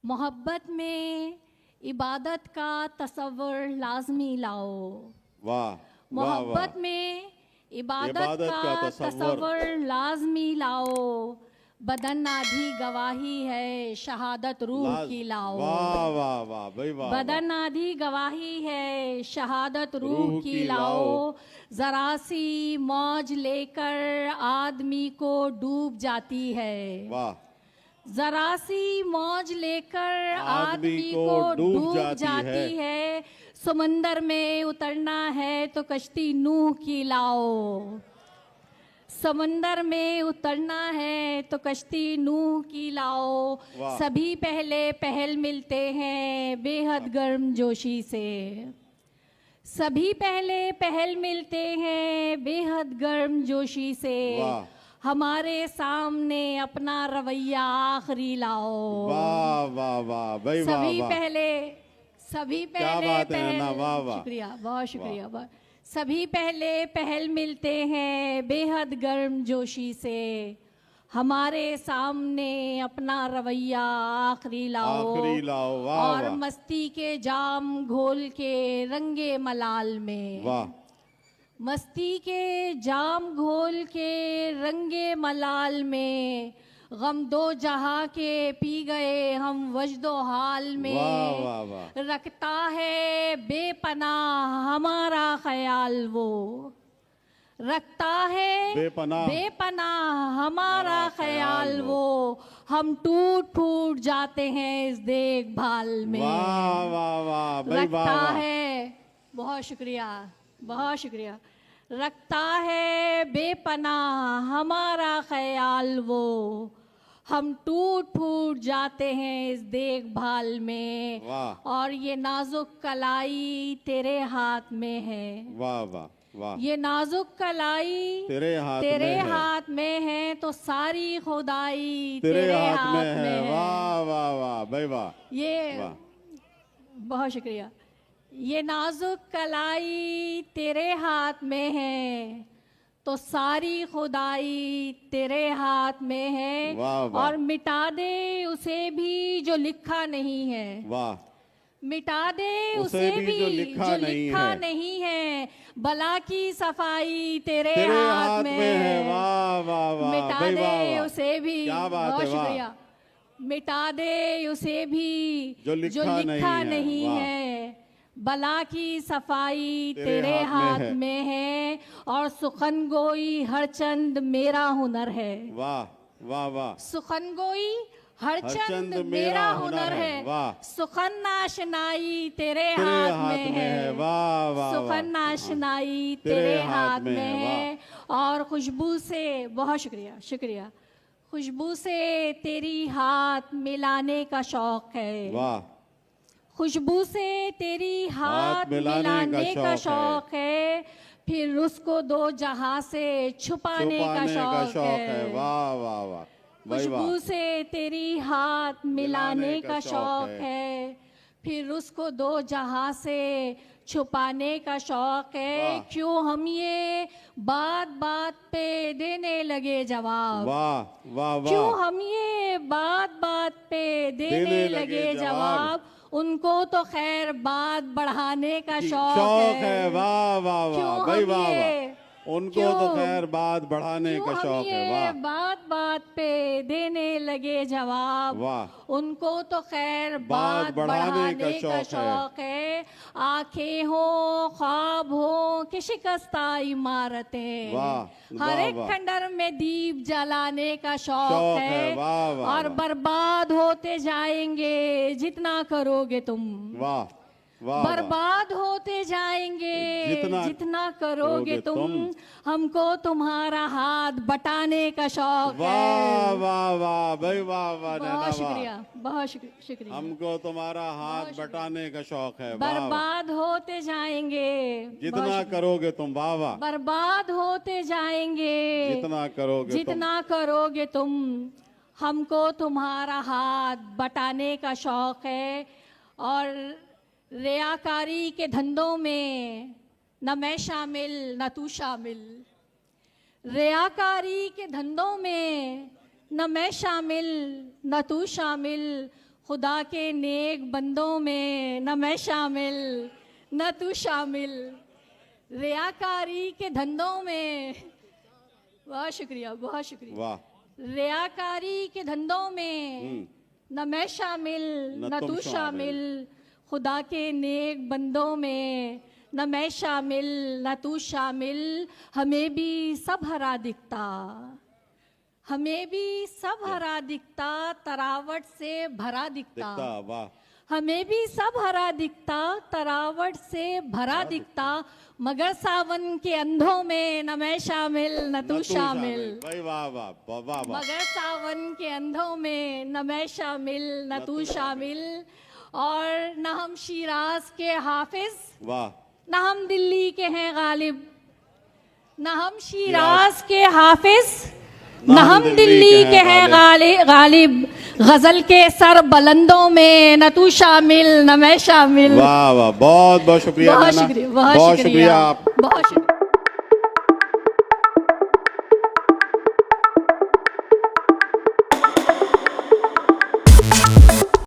मोहब्बत में इबादत का तसव्वुर लाजमी लाओ। वाह वाह मोहब्बत वाह। में इबादत इबादत का का तसव्वुर तसव्वुर लाजमी लाओ। बदन आधी गवाही है, शहादत रूह की लाओ। वाह वाह वाह भाई वाह। बदन आधी गवाही है, शहादत रूह रूह की की लाओ। लाओ। जरा सी मौज लेकर आदमी को डूब जाती है। वाह। जरा सी मौज लेकर आदमी आदमी को को डूब डूब जाती है। समंदर में उतरना है तो कश्ती नूह की लाओ। समंदर में उतरना है तो कश्ती नूह की लाओ। वाह। सभी पहले पहल मिलते हैं बेहद गर्म जोशी से। सभी पहले पहल मिलते हैं बेहद गर्म जोशी से। वाह। हमारे सामने अपना रवैया आखिरी लाओ। वाह वाह वाह भाई वाह सभी वाह। सभी क्या पहले बात है ना, पहल वाह वाह। शुक्रिया, बहुत शुक्रिया। सभी पहले पहल मिलते हैं बेहद गर्म जोशी से। हमारे सामने अपना रवैया आखिरी लाओ। आखिरी लाओ। वाह और वाह। मस्ती के जाम घोल के रंगे मलाल में। वाह। मस्ती के जाम घोल के रंगे मलाल में। गम दो जहां के पी गए हम वजदो हाल में। वाह वाह वाह। रखता है बेपनाह हमारा ख्याल वो। रखता है बेपनाह हमारा ख्याल वो। हम टूट फूट जाते हैं इस देखभाल में। वाह वाह वाह भाई वाह रखता वाह। है, बहुत शुक्रिया, बहुत शुक्रिया। रखता है बेपनाह हमारा ख्याल वो। हम टूट फूट जाते हैं इस देखभाल में। वाह। और ये नाजुक कलाई तेरे हाथ में है। वाह वाह वाह। ये नाजुक कलाई तेरे हाथ में है तो सारी खुदाई तेरे हाथ में है। वाह वाह वाह भाई वाह। ये वाह। बहुत शुक्रिया। ये नाजुक कलाई तेरे हाथ में है तो सारी खुदाई तेरे हाथ में है। वाह वाह। और मिटा दे उसे भी जो लिखा नहीं है। वाह। मिटा दे उसे भी जो लिखा नहीं है। बला की सफाई तेरे हाथ में है। वाह वाह वाह मिटा भाई दे वाह वाह। उसे भी, क्या बात बहुत है, वाह। शुक्रिया। मिटा दे उसे भी जो लिखा नहीं वाह। है। बला की सफाई तेरे तेरे हाथ हाथ में है। और सुखन गोई हर चंद मेरा हुनर है। वाह वाह वाह। सुखन गोई हर हर चंद चंद मेरा हुनर है। वाह। सुखन नाशनाई तेरे तेरे हाथ में है। वाह वाह। सुखन नाशनाई तेरे हाथ में है। और खुशबू से, बहुत शुक्रिया, शुक्रिया। खुशबू से तेरी हाथ मिलाने का शौक है। वाह। खुशबू से तेरी हाथ मिलाने का शौक है। फिर उसको दो जहां से छुपाने का शौक है। वाह वाह वाह। खुशबू से तेरी हाथ मिलाने का शौक है। फिर उसको दो जहां से छुपाने का शौक है। क्यों हम ये बात बात पे देने लगे जवाब। वाह वाह वाह। क्यों हम ये बात बात पे देने लगे जवाब। उनको तो खैर बात बढ़ाने का शौक है। वाह वाह वाह भाई वाह वाह। उनको तो खैर बात बढ़ाने का शौक है। वाह। बात बात पे देने लगे जवाब। वाह। उनको तो खैर बात बढ़ाने का शौक है। आंखें हो ख्वाब हो कि शिकस्ता इमारतें। हर एक खंडर में दीप जलाने का शौक है। और बर्बाद होते जाएंगे जितना करोगे तुम। वाह। बर्बाद होते जाएंगे जितना करोगे तुम। हमको तुम्हारा हाथ बटाने का शौक है। वाह वाह वाह भाई वाह वाह। बहुत शुक्रिया, बहुत शुक्रिया। हमको तुम्हारा हाथ बटाने का शौक है। बर्बाद होते जाएंगे जितना करोगे तुम। वाह वाह। बर्बाद होते जाएंगे जितना करोगे तुम। हमको तुम्हारा हाथ बटाने का शौक है। और रियाकारी के धंधों में न मैं शामिल न तू शामिल। रियाकारी के धंधों में न मैं शामिल न तू शामिल। खुदा के नेक बंदों में न मैं शामिल न तू शामिल, रियाकारी के धंधों में, बहुत शुक्रिया बहुत शुक्रिया, वाह, रियाकारी के धंधों में न मैं शामिल न तू शामिल, खुदा के नेक बंदों में न मैं शामिल न तू शामिल, हमें भी सब हरा दिखता, हमें भी सब हरा दिखता, तरावट से भरा दिखता, वाह, हमें भी सब हरा दिखता, तरावट से भरा दिखता, मगर सावन के अंधों में न मैं शामिल न तू शामिल, भाई वाह वाह वाह वाह, मगर सावन के अंधों में न मैं शामिल न तू शामिल, और न हम शिराज के हाफिज, वाह, न हम दिल्ली के हैं गालिब, न हम शिराज के हाफिज, न हम दिल्ली के हैं गालिब, गजल के सर बुलंदों में न तू शामिल न मैं शामिल। वाह वाह, बहुत बहुत शुक्रिया, बहुत शुक्रिया, बहुत शुक्रिया आप। बहुत शुक्रिया।